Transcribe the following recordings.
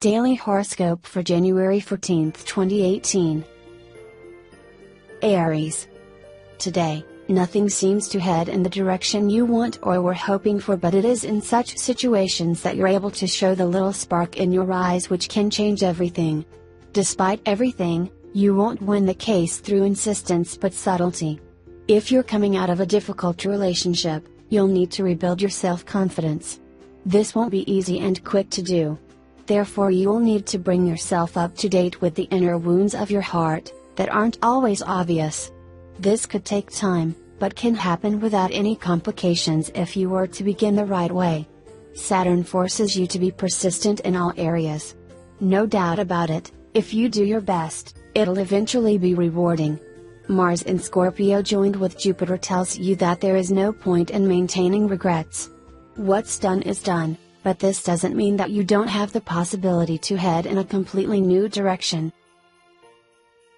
Daily Horoscope for January 14, 2018. Aries. Today, nothing seems to head in the direction you want or were hoping for, but it is in such situations that you're able to show the little spark in your eyes which can change everything. Despite everything, you won't win the case through insistence but subtlety. If you're coming out of a difficult relationship, you'll need to rebuild your self-confidence. This won't be easy and quick to do. Therefore, you'll need to bring yourself up to date with the inner wounds of your heart, that aren't always obvious. This could take time, but can happen without any complications if you were to begin the right way. Saturn forces you to be persistent in all areas. No doubt about it, if you do your best, it'll eventually be rewarding. Mars in Scorpio joined with Jupiter tells you that there is no point in maintaining regrets. What's done is done, but this doesn't mean that you don't have the possibility to head in a completely new direction.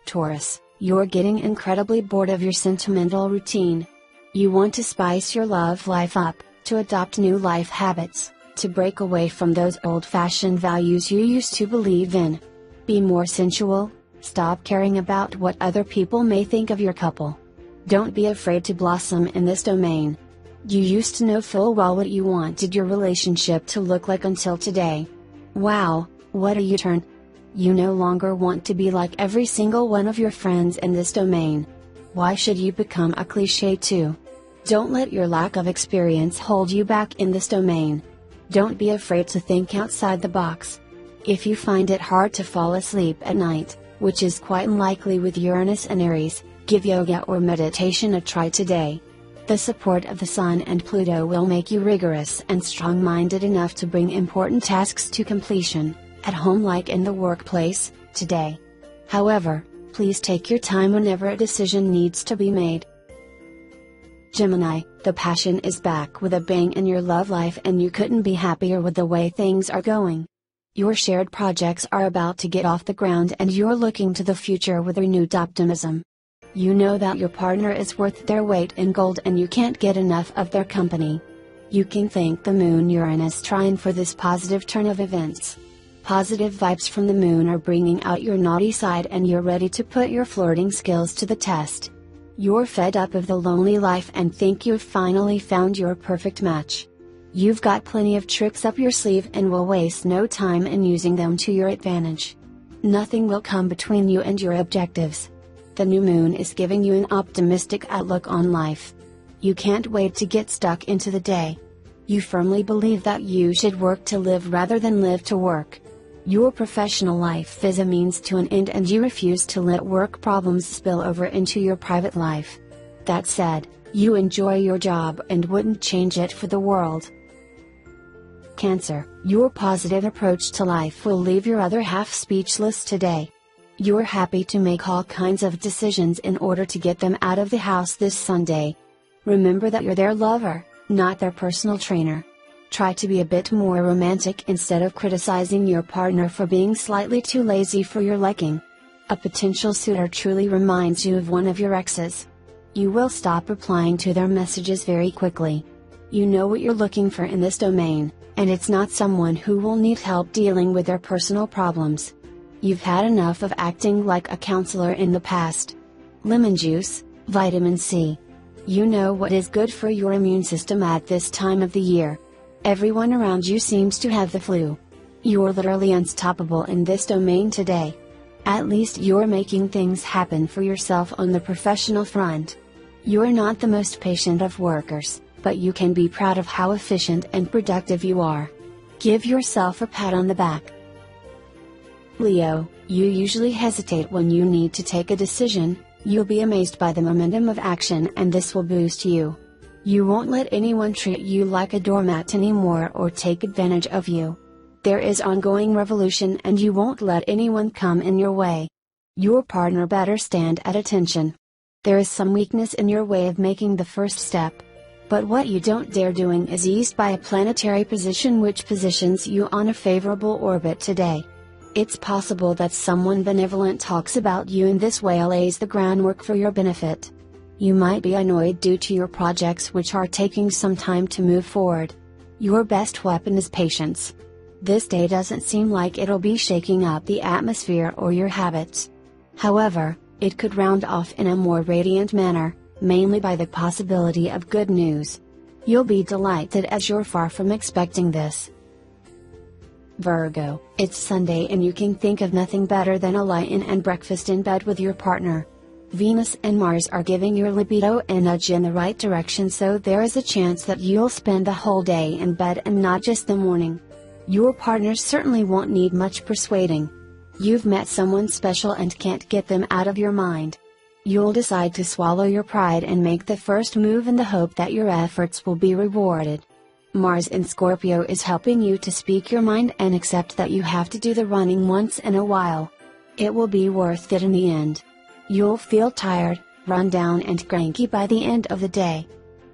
Taurus, you're getting incredibly bored of your sentimental routine. You want to spice your love life up, to adopt new life habits, to break away from those old-fashioned values you used to believe in. Be more sensual, stop caring about what other people may think of your couple. Don't be afraid to blossom in this domain. You used to know full well what you wanted your relationship to look like until today. Wow, what a U-turn! You no longer want to be like every single one of your friends in this domain. Why should you become a cliché too? Don't let your lack of experience hold you back in this domain. Don't be afraid to think outside the box. If you find it hard to fall asleep at night, which is quite unlikely with Uranus and Aries, give yoga or meditation a try today. The support of the Sun and Pluto will make you rigorous and strong-minded enough to bring important tasks to completion, at home like in the workplace, today. However, please take your time whenever a decision needs to be made. Gemini, the passion is back with a bang in your love life and you couldn't be happier with the way things are going. Your shared projects are about to get off the ground and you're looking to the future with renewed optimism. You know that your partner is worth their weight in gold and you can't get enough of their company. You can thank the Moon Uranus trine for this positive turn of events. Positive vibes from the Moon are bringing out your naughty side and you're ready to put your flirting skills to the test. You're fed up of the lonely life and think you've finally found your perfect match. You've got plenty of tricks up your sleeve and will waste no time in using them to your advantage. Nothing will come between you and your objectives. The new moon is giving you an optimistic outlook on life. You can't wait to get stuck into the day. You firmly believe that you should work to live rather than live to work. Your professional life is a means to an end and you refuse to let work problems spill over into your private life. That said, you enjoy your job and wouldn't change it for the world. Cancer, your positive approach to life will leave your other half speechless today. You're happy to make all kinds of decisions in order to get them out of the house this Sunday. Remember that you're their lover, not their personal trainer. Try to be a bit more romantic instead of criticizing your partner for being slightly too lazy for your liking. A potential suitor truly reminds you of one of your exes. You will stop replying to their messages very quickly. You know what you're looking for in this domain, and it's not someone who will need help dealing with their personal problems. You've had enough of acting like a counselor in the past. Lemon juice, vitamin C. You know what is good for your immune system at this time of the year. Everyone around you seems to have the flu. You're literally unstoppable in this domain today. At least you're making things happen for yourself on the professional front. You're not the most patient of workers, but you can be proud of how efficient and productive you are. Give yourself a pat on the back. Leo, you usually hesitate when you need to take a decision. You'll be amazed by the momentum of action and this will boost you. You won't let anyone treat you like a doormat anymore or take advantage of you. There is ongoing revolution and you won't let anyone come in your way. Your partner better stand at attention. There is some weakness in your way of making the first step. But what you don't dare doing is eased by a planetary position which positions you on a favorable orbit today. It's possible that someone benevolent talks about you in this way lays the groundwork for your benefit. You might be annoyed due to your projects which are taking some time to move forward. Your best weapon is patience. This day doesn't seem like it'll be shaking up the atmosphere or your habits. However, it could round off in a more radiant manner, mainly by the possibility of good news. You'll be delighted as you're far from expecting this. Virgo, it's Sunday and you can think of nothing better than a lie-in and breakfast in bed with your partner. Venus and Mars are giving your libido a nudge in the right direction, so there is a chance that you'll spend the whole day in bed and not just the morning. Your partners certainly won't need much persuading. You've met someone special and can't get them out of your mind. You'll decide to swallow your pride and make the first move in the hope that your efforts will be rewarded. Mars in Scorpio is helping you to speak your mind and accept that you have to do the running once in a while. It will be worth it in the end. You'll feel tired, run down and cranky by the end of the day.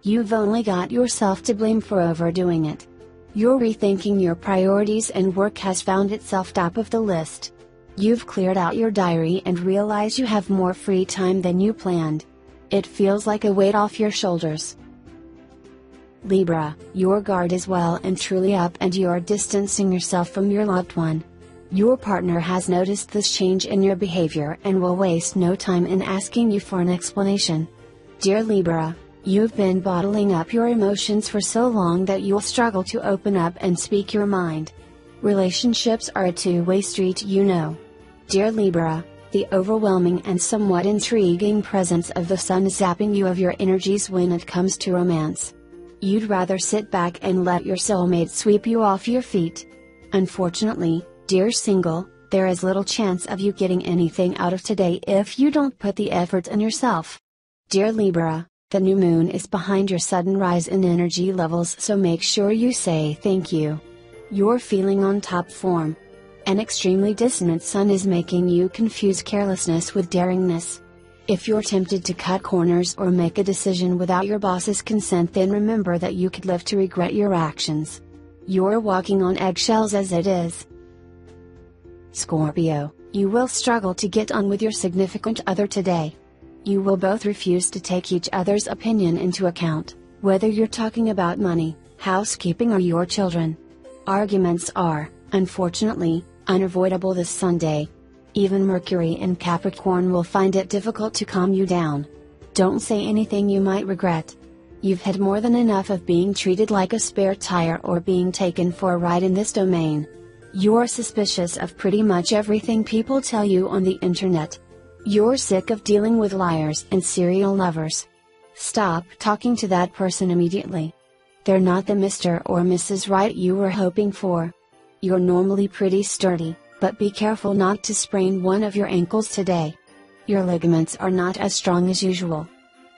You've only got yourself to blame for overdoing it. Your rethinking your priorities and work has found itself top of the list. You've cleared out your diary and realize you have more free time than you planned. It feels like a weight off your shoulders. Libra, your guard is well and truly up and you're distancing yourself from your loved one. Your partner has noticed this change in your behavior and will waste no time in asking you for an explanation. Dear Libra, you've been bottling up your emotions for so long that you'll struggle to open up and speak your mind. Relationships are a two-way street, you know. Dear Libra, the overwhelming and somewhat intriguing presence of the sun is zapping you of your energies when it comes to romance. You'd rather sit back and let your soulmate sweep you off your feet. Unfortunately, dear single, there is little chance of you getting anything out of today if you don't put the effort in yourself. Dear Libra, the new moon is behind your sudden rise in energy levels, so make sure you say thank you. You're feeling on top form. An extremely dissonant sun is making you confuse carelessness with daringness. If you're tempted to cut corners or make a decision without your boss's consent, then remember that you could live to regret your actions. You're walking on eggshells as it is. Scorpio, you will struggle to get on with your significant other today. You will both refuse to take each other's opinion into account, whether you're talking about money, housekeeping or your children. Arguments are, unfortunately, unavoidable this Sunday. Even Mercury in Capricorn will find it difficult to calm you down. Don't say anything you might regret. You've had more than enough of being treated like a spare tire or being taken for a ride in this domain. You're suspicious of pretty much everything people tell you on the internet. You're sick of dealing with liars and serial lovers. Stop talking to that person immediately. They're not the Mr. or Mrs. Right you were hoping for. You're normally pretty sturdy, but be careful not to sprain one of your ankles today. Your ligaments are not as strong as usual.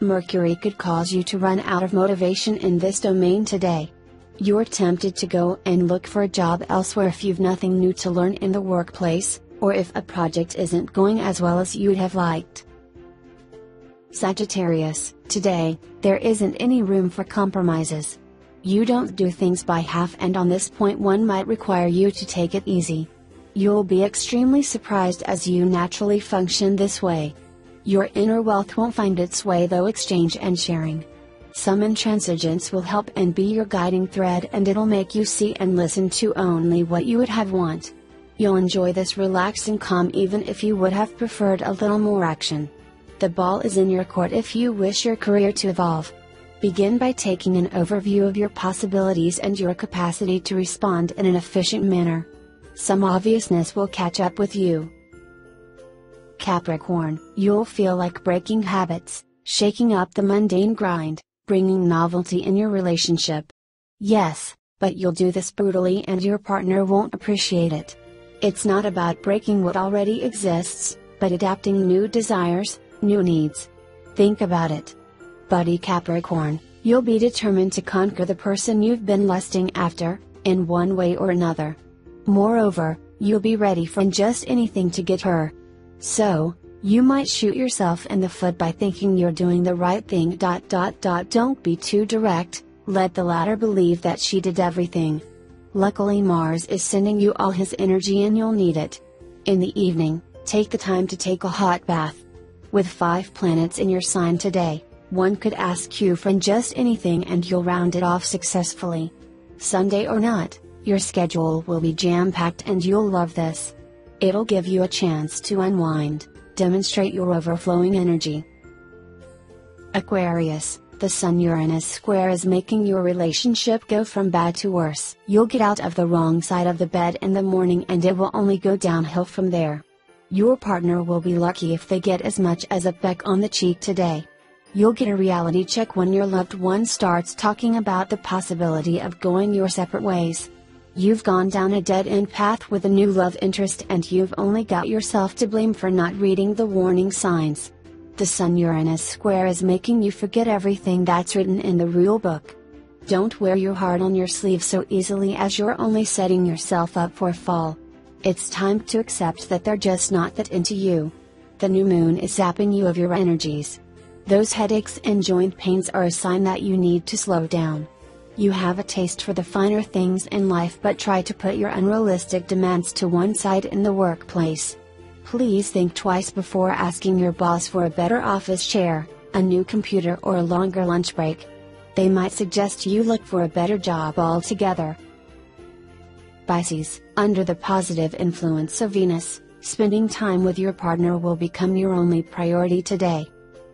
Mercury could cause you to run out of motivation in this domain today. You're tempted to go and look for a job elsewhere if you've nothing new to learn in the workplace, or if a project isn't going as well as you'd have liked. Sagittarius, today, there isn't any room for compromises. You don't do things by half, and on this point one might require you to take it easy. You'll be extremely surprised as you naturally function this way. Your inner wealth won't find its way through exchange and sharing. Some intransigence will help and be your guiding thread, and it'll make you see and listen to only what you would have want. You'll enjoy this relaxing calm even if you would have preferred a little more action. The ball is in your court if you wish your career to evolve. Begin by taking an overview of your possibilities and your capacity to respond in an efficient manner. Some obviousness will catch up with you. Capricorn, you'll feel like breaking habits, shaking up the mundane grind, bringing novelty in your relationship. Yes, but you'll do this brutally and your partner won't appreciate it. It's not about breaking what already exists, but adapting new desires, new needs. Think about it. Buddy Capricorn, you'll be determined to conquer the person you've been lusting after, in one way or another. Moreover, you'll be ready for just anything to get her. So, you might shoot yourself in the foot by thinking you're doing the right thing. Don't be too direct, let the latter believe that she did everything. Luckily Mars is sending you all his energy and you'll need it. In the evening, take the time to take a hot bath. With 5 planets in your sign today, one could ask you for just anything and you'll round it off successfully. Sunday or not, Your schedule will be jam-packed and you'll love this. It'll give you a chance to unwind, demonstrate your overflowing energy. Aquarius, the Sun-Uranus square is making your relationship go from bad to worse. You'll get out of the wrong side of the bed in the morning and it will only go downhill from there. Your partner will be lucky if they get as much as a peck on the cheek today. You'll get a reality check when your loved one starts talking about the possibility of going your separate ways. You've gone down a dead-end path with a new love interest and you've only got yourself to blame for not reading the warning signs. The Sun-Uranus square is making you forget everything that's written in the rule book. Don't wear your heart on your sleeve so easily, as you're only setting yourself up for a fall. It's time to accept that they're just not that into you. The new moon is zapping you of your energies. Those headaches and joint pains are a sign that you need to slow down. You have a taste for the finer things in life, but try to put your unrealistic demands to one side in the workplace. Please think twice before asking your boss for a better office chair, a new computer or a longer lunch break. They might suggest you look for a better job altogether. Pisces, under the positive influence of Venus, spending time with your partner will become your only priority today.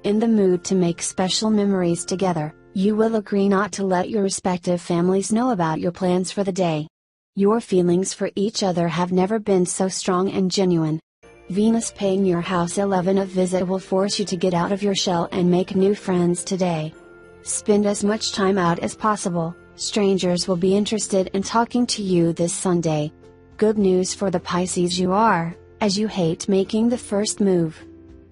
In the mood to make special memories together, you will agree not to let your respective families know about your plans for the day. Your feelings for each other have never been so strong and genuine. Venus paying your house 11 a visit will force you to get out of your shell and make new friends today. Spend as much time out as possible. Strangers will be interested in talking to you this Sunday. Good news for the Pisces you are, as you hate making the first move.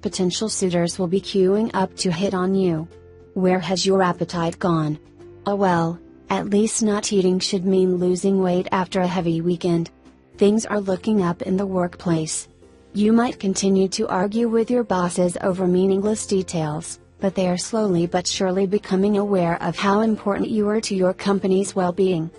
Potential suitors will be queuing up to hit on you. Where has your appetite gone? Oh well, at least not eating should mean losing weight after a heavy weekend. Things are looking up in the workplace. You might continue to argue with your bosses over meaningless details, but they are slowly but surely becoming aware of how important you are to your company's well-being.